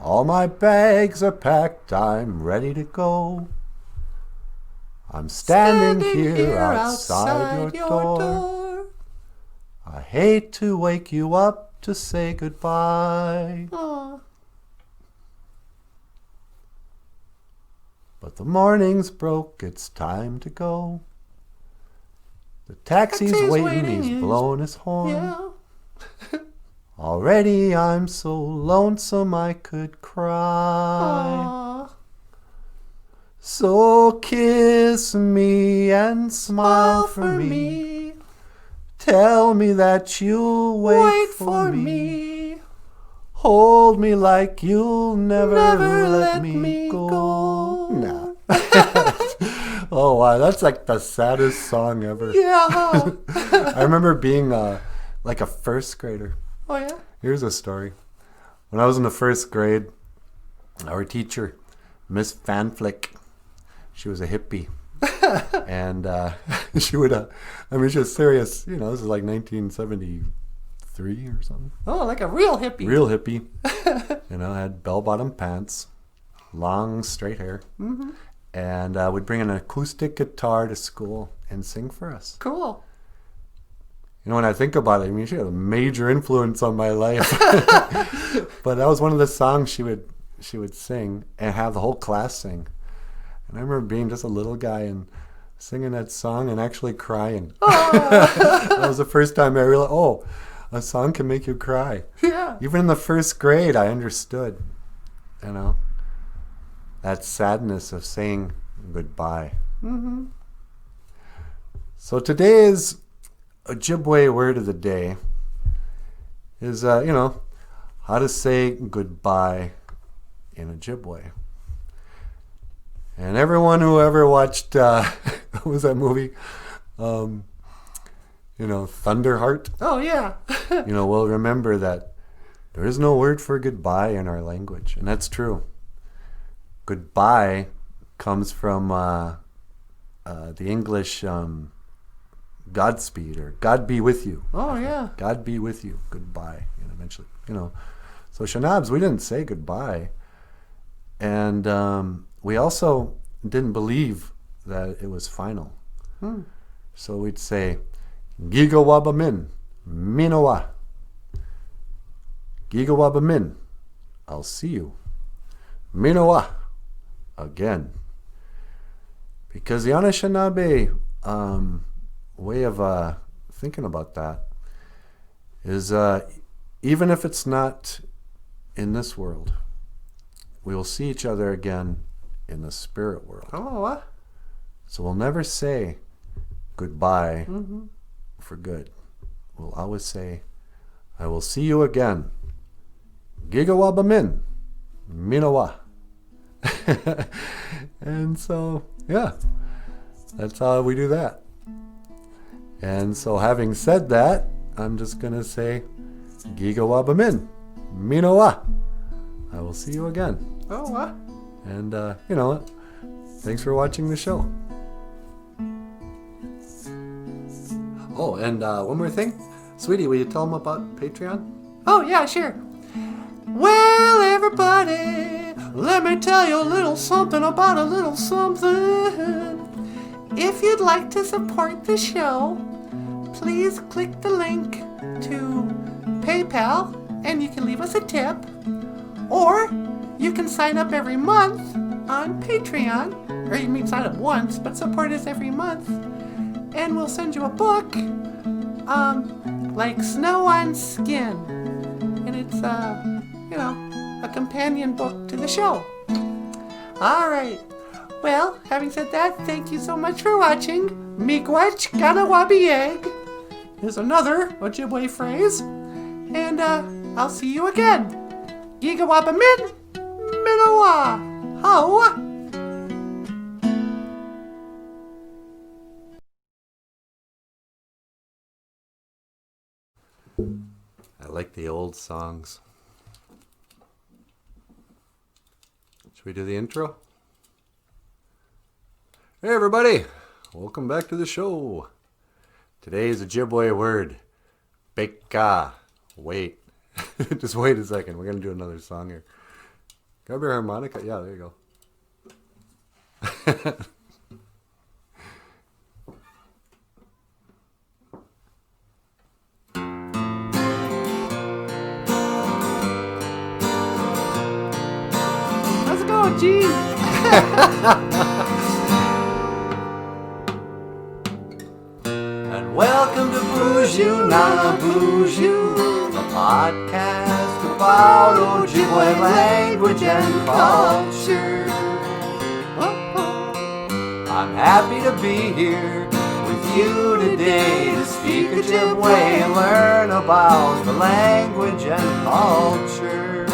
All my bags are packed, I'm ready to go. I'm standing here outside your door. I hate to wake you up to say goodbye. Aw. But the morning's broke, it's time to go. The taxi's waiting, he's blown his horn. Yeah. Already I'm so lonesome I could cry. Aw. So kiss me and smile for me. Tell me that you'll wait for me. Hold me like you'll never let me go. Nah. Oh wow, that's like the saddest song ever. Yeah. I remember being like a first grader. Oh yeah? Here's a story. When I was in the first grade, our teacher, Miss Van Flick, she was a hippie. And she would, I mean, she was serious. You know, this is like 1973 or something. Oh, like a real hippie. Real hippie. You know, had bell-bottom pants, long straight hair. Mm-hmm. And would bring an acoustic guitar to school and sing for us. Cool. You know, when I think about it, I mean, she had a major influence on my life. But that was one of the songs she would sing and have the whole class sing. And I remember being just a little guy and singing that song and actually crying. That was the first time I realized, oh, a song can make you cry. Yeah. Even in the first grade, I understood, you know, that sadness of saying goodbye. Mm-hmm. So today's Ojibwe word of the day is, you know, how to say goodbye in Ojibwe. And everyone who ever watched, what was that movie? You know, Thunderheart. Oh, yeah. You know, will remember that there is no word for goodbye in our language. And that's true. Goodbye comes from the English Godspeed, or God be with you. Oh, yeah. God be with you. Goodbye. And eventually, you know. So Shanabs, we didn't say goodbye. And we also didn't believe that it was final. So we'd say, Gigawabamin, min, Minowa. Gigawabamin, min, I'll see you. Minowa, again. Because the Anishinaabe way of thinking about that is even if it's not in this world, we will see each other again in the spirit world. Oh, what? So we'll never say goodbye for good. We'll always say, I will see you again. Gigawabamin, Minowa. And so, yeah, that's how we do that. And so having said that, I'm just going to say, Gigawabamin, Minowa. I will see you again. Oh, what? And, you know, thanks for watching the show. Oh, and one more thing. Sweetie, will you tell them about Patreon? Oh, yeah, sure. Well, everybody, let me tell you a little something about a little something. If you'd like to support the show, please click the link to PayPal and you can leave us a tip. Or you can sign up every month on Patreon, or you may sign up once, but support us every month. And we'll send you a book, like Snow on Skin. And it's, you know, a companion book to the show. All right. Well, having said that, thank you so much for watching. Miigwech Ganawabieg is another Ojibwe phrase. And I'll see you again. Gigawabamin Minowa. How? I like the old songs. Should we do the intro? Hey everybody, welcome back to the show. Today's Ojibwe word, Beka. Wait, just wait a second. We're gonna do another song here. Grab your harmonica. Yeah, there you go. How's it going, Gene? And welcome to BOOZHOO, not a BOOZHOO, a podcast about Ojibwe language and culture. I'm happy to be here with you today to speak Ojibwe and learn about the language and culture.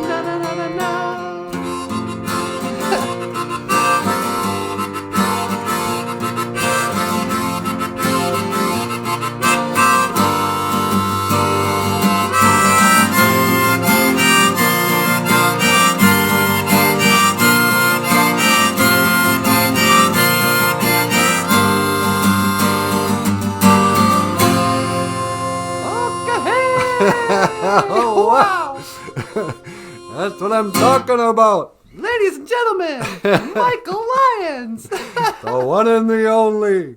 Na, na, na, na, na. Oh, wow. That's what I'm talking about. Ladies and gentlemen, Michael Lyons. The one and the only.